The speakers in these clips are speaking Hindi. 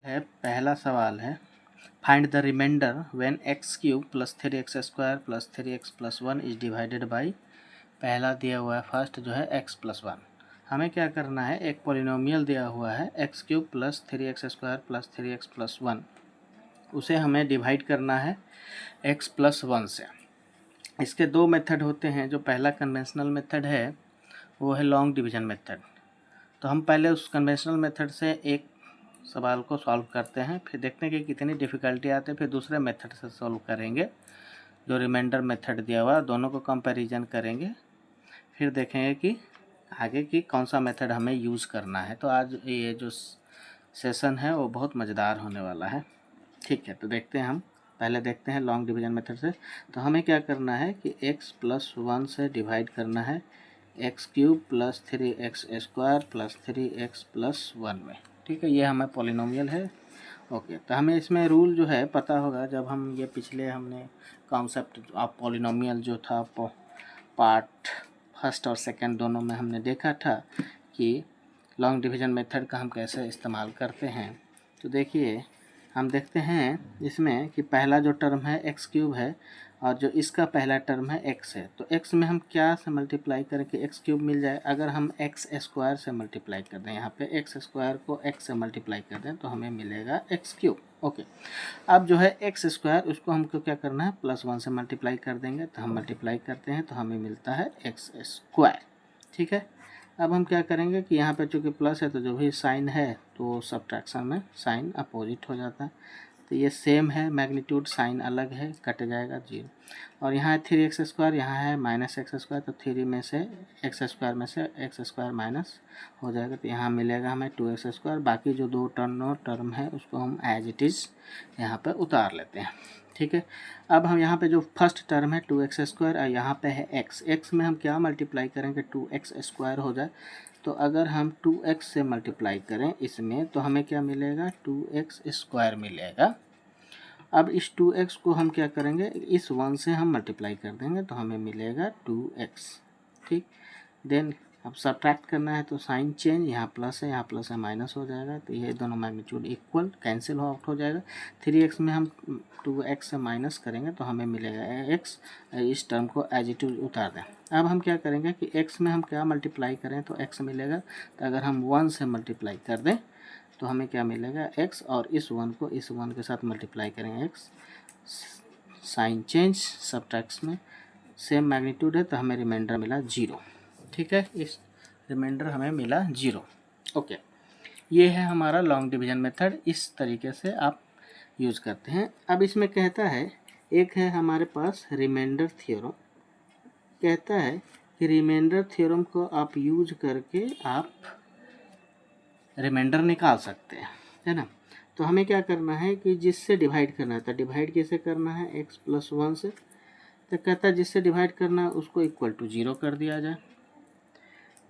है पहला सवाल है find the remainder when x cube plus 3x square plus 3x plus 1 is divided by. पहला दिया हुआ है फर्स्ट जो है x प्लस 1। हमें क्या करना है, एक पॉलिनोमियल दिया हुआ है x cube plus 3x square plus 3x plus 1, उसे हमें डिवाइड करना है x प्लस 1 से। इसके दो मेथड होते हैं। जो पहला कन्वेंशनल मेथड है वो है लॉन्ग डिवीजन मेथड। तो हम पहले उस कन्वेंशनल मेथड से एक सवाल को सॉल्व करते हैं, फिर देखते हैं कि कितनी डिफ़िकल्टी आती है, फिर दूसरे मेथड से सॉल्व करेंगे जो रिमाइंडर मेथड दिया हुआ, दोनों को कंपैरिजन करेंगे, फिर देखेंगे कि आगे की कौन सा मेथड हमें यूज़ करना है। तो आज ये जो सेशन है वो बहुत मज़ेदार होने वाला है। ठीक है, तो देखते हैं। हम पहले देखते हैं लॉन्ग डिवीजन मेथड से। तो हमें क्या करना है कि x प्लस 1 से डिवाइड करना है x cube plus 3x square plus 3x plus 1 में। ठीक है, ये हमें पॉलिनोमियल है। ओके, तो हमें इसमें रूल जो है पता होगा। जब हम ये पिछले हमने कॉन्सेप्ट ऑफ पॉलिनोमियल जो था पार्ट फर्स्ट और सेकंड दोनों में हमने देखा था कि लॉन्ग डिवीजन मेथड का हम कैसे इस्तेमाल करते हैं। तो देखिए, हम देखते हैं इसमें कि पहला जो टर्म है एक्स क्यूब है और जो इसका पहला टर्म है एक्स है। तो एक्स में हम क्या से मल्टीप्लाई करें कि एक्स क्यूब मिल जाए। अगर हम एक्स स्क्वायर से मल्टीप्लाई कर दें, यहाँ पे एक्स स्क्वायर को एक्स से मल्टीप्लाई कर दें तो हमें मिलेगा एक्स क्यूब। ओके, अब जो है एक्स स्क्वायर उसको हमको क्या करना है, प्लस 1 से मल्टीप्लाई कर देंगे। तो हम मल्टीप्लाई करते हैं तो हमें मिलता है एक्स स्क्वायर। ठीक है, अब हम क्या करेंगे कि यहाँ पे चूँकि प्लस है तो जो भी साइन है तो सब्ट्रैक्शन में साइन अपोजिट हो जाता है। तो ये सेम है, मैग्नीट्यूड साइन अलग है, कट जाएगा 0। और यहाँ है 3x स्क्वायर, यहाँ है माइनस एक्स स्क्वायर, तो 3 में से एक्स स्क्वायर में से एक्स स्क्वायर माइनस हो जाएगा। तो यहाँ मिलेगा हमें 2x स्क्वायर। बाकी जो दो टर्म है उसको हम एज इट इज़ यहाँ पे उतार लेते हैं। ठीक है, अब हम यहाँ पे जो फर्स्ट टर्म है 2x स्क्वायर और यहाँ पे है x में हम क्या मल्टीप्लाई करेंगे, 2x स्क्वायर हो जाए। तो अगर हम 2x से मल्टीप्लाई करें इसमें तो हमें क्या मिलेगा, 2x स्क्वायर मिलेगा। अब इस 2x को हम क्या करेंगे, इस 1 से हम मल्टीप्लाई कर देंगे तो हमें मिलेगा 2x। ठीक, देन अब सब्ट्रैक्ट करना है तो साइन चेंज, यहाँ प्लस है यहाँ प्लस है माइनस हो जाएगा। तो ये दोनों मैग्नीट्यूड इक्वल कैंसिल आउट हो जाएगा। 3x में हम 2x से माइनस करेंगे तो हमें मिलेगा x। इस टर्म को एज इट इज उतार दें। अब हम क्या करेंगे कि x में हम क्या मल्टीप्लाई करें तो x मिलेगा। तो अगर हम 1 से मल्टीप्लाई कर दें तो हमें क्या मिलेगा, x, और इस 1 को इस 1 के साथ मल्टीप्लाई करेंगे x। साइन चेंज, सब्ट्रैक्ट में सेम मैग्नीट्यूड है तो हमें रिमाइंडर मिला 0। ठीक है, इस रिमाइंडर हमें मिला 0। ओके, ये है हमारा लॉन्ग डिवीजन मेथड। इस तरीके से आप यूज़ करते हैं। अब इसमें कहता है, एक है हमारे पास रिमाइंडर थ्योरम। कहता है कि रिमाइंडर थ्योरम को आप यूज करके आप रिमाइंडर निकाल सकते हैं, है ना। तो हमें क्या करना है कि जिससे डिवाइड करना है, तो डिवाइड कैसे करना है, x प्लस 1 से। तो कहता है जिससे डिवाइड करना है उसको इक्वल टू 0 कर दिया जाए।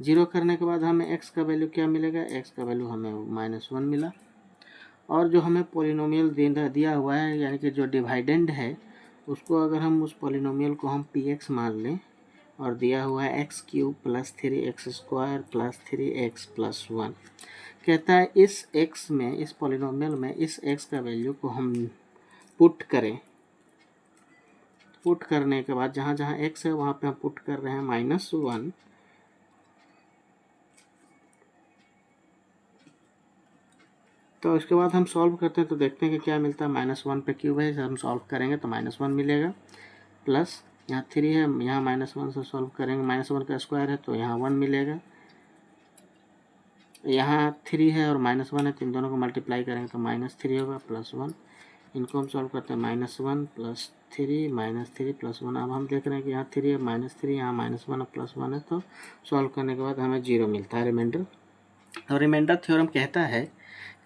0 करने के बाद हमें x का वैल्यू क्या मिलेगा, x का वैल्यू हमें -1 मिला। और जो हमें पॉलिनोमियल दिया हुआ है, यानी कि जो डिवाइडेंड है उसको अगर हम उस पॉलिनोमियल को हम px मान लें, और दिया हुआ है x cube plus 3x square plus 3x plus 1। कहता है इस x में, इस पॉलिनोमियल में इस x का वैल्यू को हम पुट करें। पुट करने के बाद जहाँ जहाँ x है वहाँ पे हम पुट कर रहे हैं -1। तो इसके बाद हम सॉल्व करते हैं तो देखते हैं कि क्या मिलता है। -1 पे क्यूब है, हम सॉल्व करेंगे तो -1 मिलेगा। प्लस यहाँ 3 है, यहाँ -1 से सॉल्व करेंगे, -1 का स्क्वायर है तो यहाँ 1 मिलेगा। यहाँ 3 है और -1 है तो इन दोनों को मल्टीप्लाई करेंगे तो -3 होगा प्लस 1। इनको हम सॉल्व करते हैं, -1 प्लस 3 -3 प्लस 1। अब हम देख रहे हैं कि यहाँ 3 है -3, यहाँ -1 और प्लस 1 है, तो सॉल्व करने के बाद हमें 0 मिलता है रिमाइंडर। और रिमाइंडर थ्योरम कहता है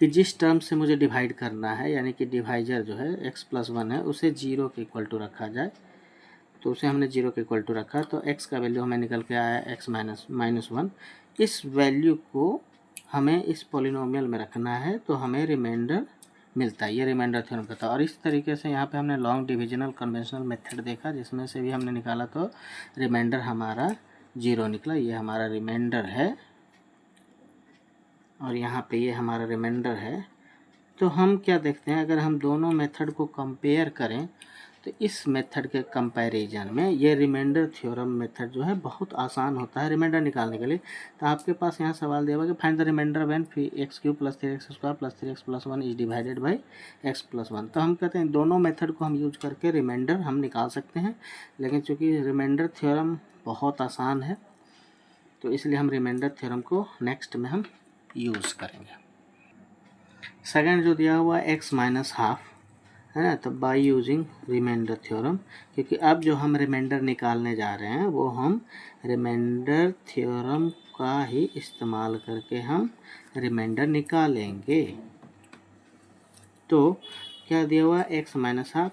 कि जिस टर्म से मुझे डिवाइड करना है, यानी कि डिवाइजर जो है x प्लस 1 है, उसे 0 के इक्वल टू रखा जाए। तो उसे हमने 0 के इक्वल टू रखा तो x का वैल्यू हमें निकल के आया x -1। इस वैल्यू को हमें इस पॉलिनोमियल में रखना है तो हमें रिमाइंडर मिलता है। ये रिमाइंडर थ्योरम कहता है। और इस तरीके से यहाँ पे हमने लॉन्ग डिविजनल कन्वेंशनल मेथड देखा, जिसमें से भी हमने निकाला तो रिमाइंडर हमारा 0 निकला। ये हमारा रिमाइंडर है और यहाँ पे ये हमारा रिमाइंडर है। तो हम क्या देखते हैं, अगर हम दोनों मेथड को कंपेयर करें तो इस मेथड के कंपैरिजन में ये रिमाइंडर थ्योरम मेथड जो है बहुत आसान होता है रिमाइंडर निकालने के लिए। तो आपके पास यहाँ सवाल दिया हुआ कि find the remainder when x cube plus 3x square plus 3x plus 1 is divided by x plus 1। तो हम कहते हैं दोनों मेथड को हम यूज करके रिमाइंडर हम निकाल सकते हैं, लेकिन चूंकि रिमाइंडर थ्योरम बहुत आसान है तो इसलिए हम रिमाइंडर थ्योरम को नेक्स्ट में हम यूज़ करेंगे। सेकेंड जो दिया हुआ x माइनस हाफ है ना, तो बाय यूजिंग रिमाइंडर थ्योरम, क्योंकि अब जो हम रिमाइंडर निकालने जा रहे हैं वो हम रिमाइंडर थ्योरम का ही इस्तेमाल करके हम रिमाइंडर निकालेंगे। तो क्या दिया हुआ x माइनस हाफ,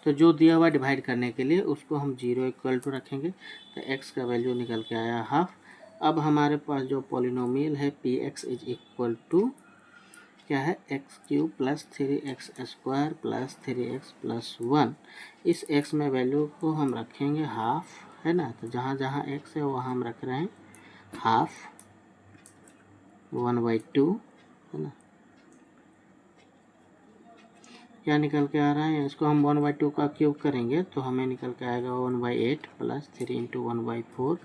तो जो दिया हुआ डिवाइड करने के लिए उसको हम 0 इक्वल टू रखेंगे, तो x का वैल्यू निकल के आया हाफ। अब हमारे पास जो पॉलिनोमियल है px इज इक्वल टू क्या है, x cube plus 3x square plus 3x plus 1। इस x में वैल्यू को हम रखेंगे हाफ, है ना, तो जहाँ जहाँ x है वहाँ हम रख रहे हैं हाफ 1/2, है ना। क्या निकल के आ रहा है, इसको हम 1/2 का क्यूब करेंगे तो हमें निकल के आएगा 1/8 प्लस 3 इंटू 1/4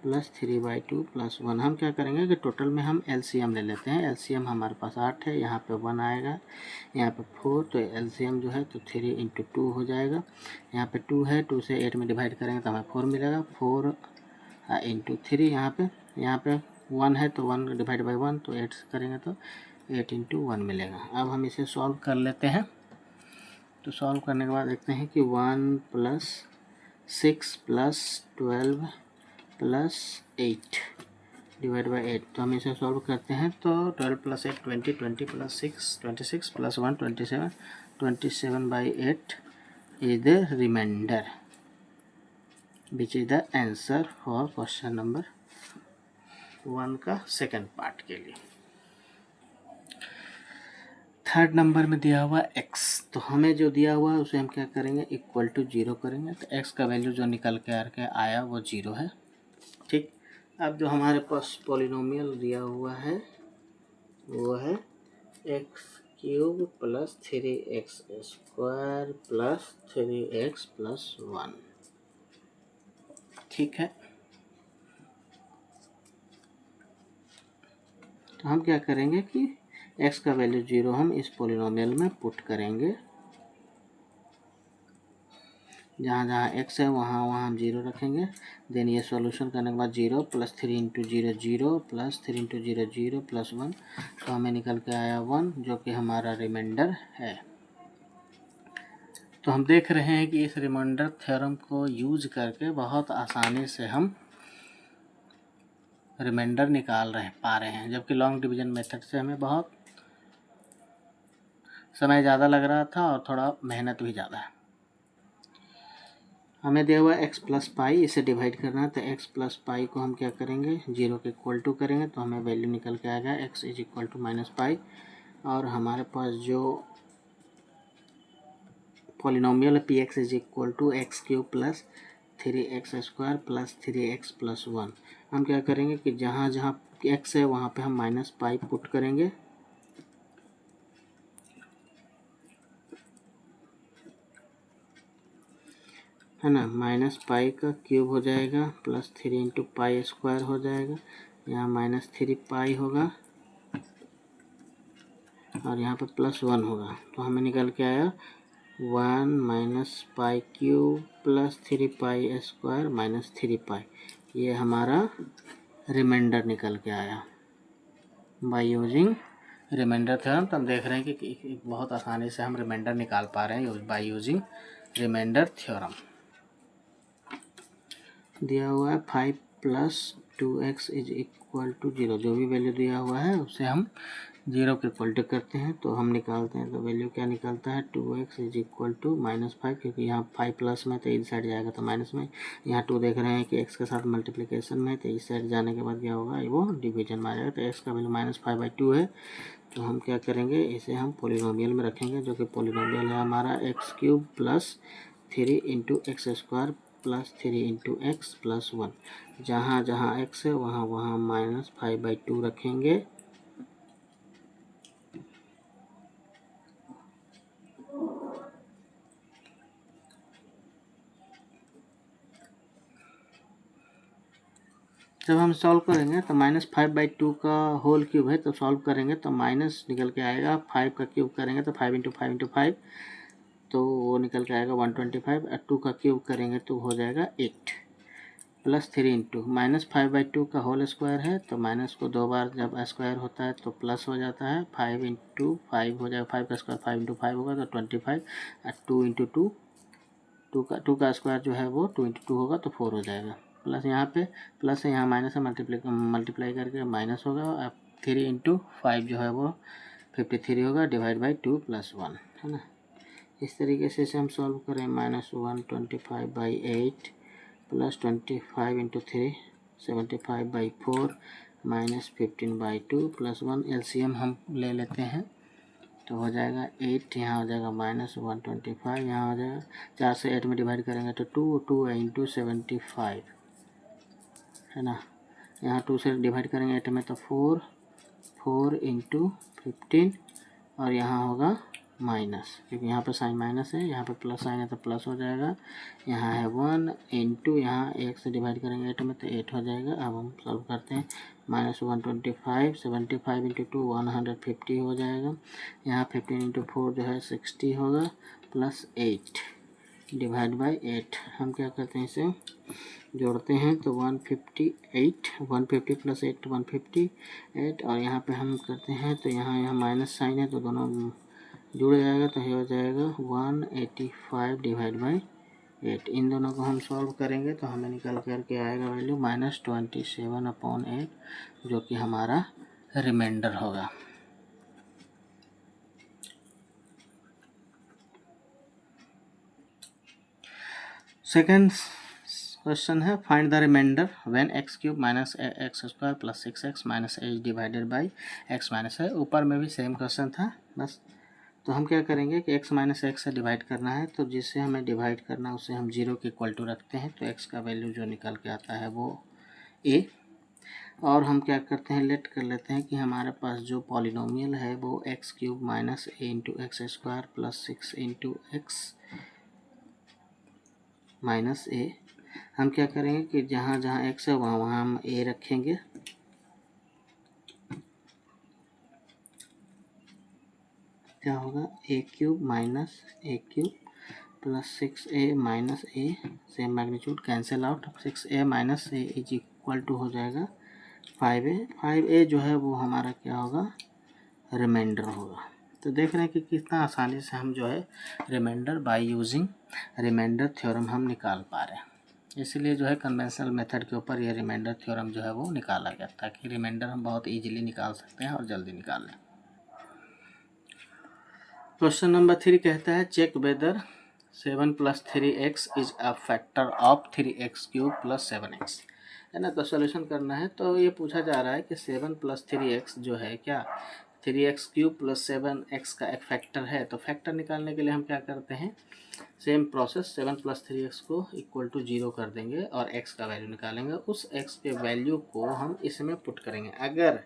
प्लस 3/2 प्लस 1। हम क्या करेंगे कि टोटल में हम एलसीएम ले लेते हैं। एलसीएम हमारे पास 8 है, यहाँ पे 1 आएगा, यहाँ पे 4, तो एलसीएम जो है तो 3 इंटू 2 हो जाएगा। यहाँ पे 2 है, 2 से 8 में डिवाइड करेंगे तो हमें 4 मिलेगा, 4 इंटू 3। यहाँ पे 1 है तो 1 डिवाइड बाई 1, तो 8 करेंगे तो 8 इंटू 1 मिलेगा। अब हम इसे सॉल्व कर लेते हैं। तो सॉल्व करने के बाद देखते हैं कि 1 plus 6 plus 12 plus 8 divide by 8, तो हम इसे सॉल्व करते हैं तो 12 plus 8 20, 20 plus 6 26 plus 1 27, 27/8 is the remainder which is the answer for question number 1 का सेकंड पार्ट के लिए। थर्ड नंबर में दिया हुआ x, तो हमें जो दिया हुआ है उसे हम क्या करेंगे, इक्वल टू 0 करेंगे, तो x का वैल्यू जो निकल के आया वो 0 है। ठीक, अब जो हमारे पास पॉलिनोमियल दिया हुआ है वो है x cube plus 3x square plus 3x plus 1। ठीक है, तो हम क्या करेंगे कि x का वैल्यू 0 हम इस पॉलिनोमियल में पुट करेंगे, जहाँ जहाँ x है वहाँ वहाँ हम 0 रखेंगे। देन ये सॉल्यूशन करने के बाद 0 plus 3 into 0 0 plus 3 into 0 0 plus 1, तो हमें निकल के आया 1 जो कि हमारा रिमाइंडर है। तो हम देख रहे हैं कि इस रिमाइंडर थ्योरम को यूज करके बहुत आसानी से हम रिमाइंडर निकाल पा रहे हैं, जबकि लॉन्ग डिवीजन मेथड से हमें बहुत समय ज़्यादा लग रहा था और थोड़ा मेहनत भी ज़्यादा है। हमें दिया हुआ x प्लस पाई, इसे डिवाइड करना है, तो x प्लस पाई को हम क्या करेंगे 0 के इक्वल टू करेंगे, तो हमें वैल्यू निकल के आएगा x is equal to minus pi. और हमारे पास जो पॉलिनोमियल है px is equal to x cube plus 3x square plus 3x plus 1। हम क्या करेंगे कि जहाँ जहाँ x है वहाँ पे हम माइनस पाई पुट करेंगे, है ना, माइनस पाई का क्यूब हो जाएगा प्लस 3 इंटू पाई स्क्वायर हो जाएगा, यहाँ माइनस 3 पाई होगा और यहाँ पे प्लस 1 होगा, तो हमें निकल के आया 1 minus pi cube plus 3 pi square minus 3 पाई। ये हमारा रिमाइंडर निकल के आया बाय यूजिंग रिमाइंडर थ्योरम। तो हम देख रहे हैं कि बहुत आसानी से हम रिमाइंडर निकाल पा रहे हैं बाय यूजिंग रिमाइंडर थ्योरम। दिया हुआ है 5 plus 2x is equal to 0, जो भी वैल्यू दिया हुआ है उसे हम 0 के इक्वल टू करते हैं, तो हम निकालते हैं, तो वैल्यू क्या निकलता है 2x इज इक्वल टू -5, क्योंकि यहाँ 5 प्लस में तो इस साइड जाएगा तो माइनस में, यहाँ 2 देख रहे हैं कि x के साथ मल्टीप्लिकेशन में, तो इस साइड जाने के बाद क्या होगा वो डिवीजन में आ जाएगा, तो x का वैल्यू -5/2 है। तो हम क्या करेंगे, इसे हम पॉलिनोमियल में रखेंगे, जो कि पॉलिनोमियल है हमारा x cube plus 3 into x square plus 3 into x plus 1। जहाँ जहाँ x है वहाँ वहाँ -5/2 रखेंगे, जब हम सॉल्व करेंगे तो -5/2 का होल क्यूब है, तो सॉल्व करेंगे तो माइनस निकल के आएगा। 5 का क्यूब करेंगे तो 5 × 5 × 5, तो वो निकल के आएगा 125। और 2 का क्यूब करेंगे तो हो जाएगा 8 प्लस 3 इंटू -5/2 का होल स्क्वायर है, तो माइनस को 2 बार जब स्क्वायर होता है तो प्लस हो जाता है। 5 × 5 हो जाएगा, 5 का स्क्वायर 5 × 5 होगा तो 25। और 2 × 2, 2 का स्क्वायर जो है वो 2 × 2 होगा तो 4 हो जाएगा। प्लस यहाँ पे प्लस है, यहाँ माइनस है, मल्टीप्लाई करके माइनस होगा। अब 3 × 5 जो है वो 53 होगा, डिवाइड बाई 2 + 1, है ना। इस तरीके से इसे हम सॉल्व करें। -125/8 प्लस 25 × 3 75/4 -15/2 + 1। LCM हम ले लेते हैं तो हो जाएगा 8, यहाँ हो जाएगा -125, यहाँ हो जाएगा 4 से 8 में डिवाइड करेंगे तो 2 × 75, है ना। यहाँ 2 से डिवाइड करेंगे 8 में तो 4 × 15, और यहाँ होगा माइनस, क्योंकि यहाँ पर साइन माइनस है, यहाँ पर प्लस साइन है तो प्लस हो जाएगा। यहाँ है 1 इंटू, यहाँ 1 से डिवाइड करेंगे 8 में तो 8 हो जाएगा। अब हम सॉल्व करते हैं। -125, 75 × 2 150 हो जाएगा। यहाँ 15 × 4 जो है 60 होगा, प्लस 8 डिवाइड बाई 8। हम क्या करते हैं, इसे जोड़ते हैं तो 158, 150 + 8 158, और यहाँ पे हम करते हैं तो यहाँ माइनस साइन है तो दोनों जुड़ जाएगा, तो ये हो जाएगा 185 डिवाइड बाई 8। इन दोनों को हम सॉल्व करेंगे तो हमें निकल करके आएगा वैल्यू -27/8, जो कि हमारा रिमाइंडर होगा। सेकेंड क्वेश्चन है, find the remainder when x³ - x² + 6x - h divided by x - है। ऊपर में भी सेम क्वेश्चन था बस। तो हम क्या करेंगे कि x - x से डिवाइड करना है, तो जिससे हमें डिवाइड करना है उसे हम 0 के इक्वल टू रखते हैं, तो x का वैल्यू जो निकल के आता है वो a। और हम क्या करते हैं, लेट कर लेते हैं कि हमारे पास जो पॉलिनोमियल है वो x³ - a × x² + 6 × x - a। हम क्या करेंगे कि जहाँ जहाँ x है वहाँ वहाँ हम a रखेंगे। क्या होगा, a³ - a³ + 6a - a, same magnitude, cancel out. 6a - a is equal to हो जाएगा 5a। 5a जो है वो हमारा क्या होगा, रिमाइंडर होगा। तो देख रहे हैं कि कितना आसानी से हम जो है remainder by using remainder theorem हम निकाल पा रहे हैं। इसलिए जो है कन्वेंशनल मेथड के ऊपर ये रिमाइंडर थ्योरम जो है वो निकाला गया, ताकि रिमाइंडर हम बहुत इजीली निकाल सकते हैं और जल्दी निकाल लें। क्वेश्चन नंबर 3 कहता है, check whether 7 + 3x is a factor of 3x³ + 7x, है ना। तो सोल्यूशन करना है, तो ये पूछा जा रहा है कि 7 + 3x जो है क्या 3x³ + 7x का एक फैक्टर है। तो फैक्टर निकालने के लिए हम क्या करते हैं, सेम प्रोसेस, 7 + 3x को इक्वल टू 0 कर देंगे और x का वैल्यू निकालेंगे। उस x के वैल्यू को हम इसमें पुट करेंगे। अगर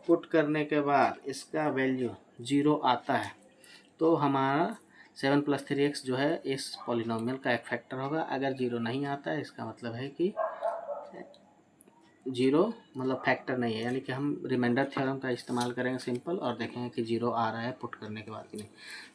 पुट करने के बाद इसका वैल्यू 0 आता है तो हमारा 7 + 3x जो है इस पॉलिनोमियल का एक फैक्टर होगा। अगर 0 नहीं आता है इसका मतलब है कि 0 मतलब फैक्टर नहीं है, यानी कि हम रिमाइंडर थ्योरम का इस्तेमाल करेंगे सिंपल, और देखेंगे कि 0 आ रहा है पुट करने के बाद कि नहीं।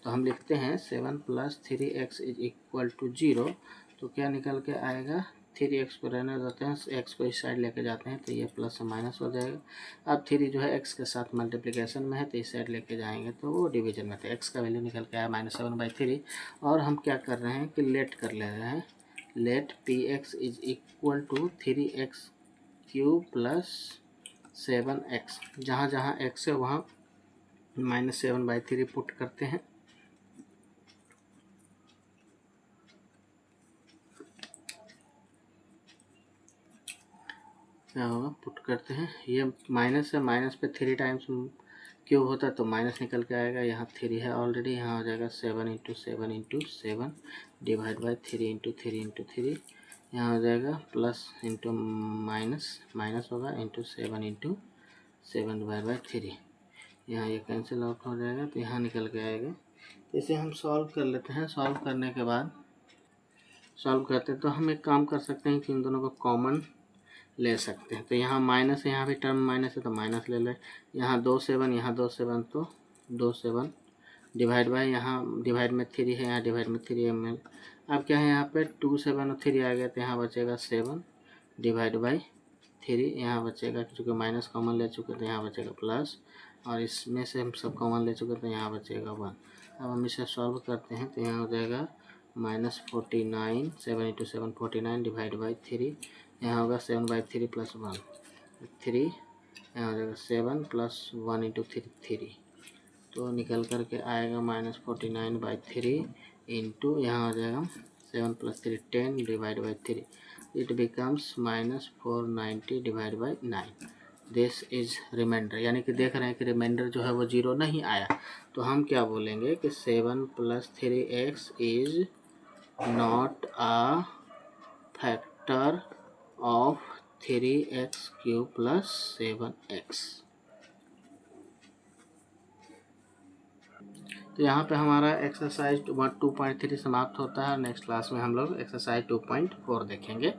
तो हम लिखते हैं 7 + 3x इज इक्वल टू 0, तो क्या निकल के आएगा, 3x को रहने देते हैं, x को इस साइड लेके जाते हैं तो ये प्लस से माइनस हो जाएगा। अब 3 जो है x के साथ मल्टीप्लिकेशन में है तो इस साइड लेके जाएंगे तो वो डिवीजन में, तो x का वैल्यू निकल के आया -7/3। और हम क्या कर रहे हैं कि लेट कर ले रहे हैं, let px is equal to 3x³ + 7x, जहाँ जहाँ x है वहाँ -7/3 पुट करते हैं। क्या होगा, पुट करते हैं, ये माइनस है, माइनस पे 3 टाइम्स क्यूब होता है तो माइनस निकल के आएगा। यहाँ 3 है ऑलरेडी, यहाँ हो जाएगा 7 × 7 × 7 डिवाइड बाई 3 × 3 × 3, यहाँ हो जाएगा प्लस इंटू माइनस, माइनस होगा इंटू 7 × 7 डिवाइड बाई 3, यहाँ ये कैंसिल आउट हो जाएगा तो यहाँ निकल के आएगा। इसे हम सॉल्व कर लेते हैं। सॉल्व करने के बाद सॉल्व करते हैं तो हम एक काम कर सकते हैं कि इन दोनों को कॉमन ले सकते हैं। तो यहाँ माइनस है, यहाँ भी टर्म माइनस है तो माइनस ले लें। यहाँ 2 7, यहाँ 2 7 तो 2 7 डिवाइड बाई, यहाँ डिवाइड में 3 है, यहाँ डिवाइड में 3 है में। अब क्या है यहाँ पे 2 7 और 3 आ गया तो यहाँ बचेगा 7 डिवाइड बाई 3, यहाँ बचेगा क्योंकि माइनस कॉमन ले चुके तो यहाँ बचेगा प्लस, और इसमें से हम सब कॉमन ले चुके तो यहाँ बचेगा 1। अब हम इसे सॉल्व करते हैं तो यहाँ हो जाएगा -49, 7 इंटू 7 49 डिवाइड बाई 3, यहाँ होगा 7/3 प्लस 1 3, यहाँ हो जाएगा 7 प्लस 1 इंटू 3 तो निकल करके आएगा -49/3 इंटू यहाँ हो जाएगा 7 + 3 10 divide by 3, it becomes -490 divide by 9। This is remainder, यानी कि देख रहे हैं कि रिमाइंडर जो है वो 0 नहीं आया। तो हम क्या बोलेंगे कि 7 + 3x is not a factor of 3x³ + 7x। तो यहाँ पे हमारा एक्सरसाइज 2.3 समाप्त होता है। नेक्स्ट क्लास में हम लोग एक्सरसाइज 2.4 देखेंगे।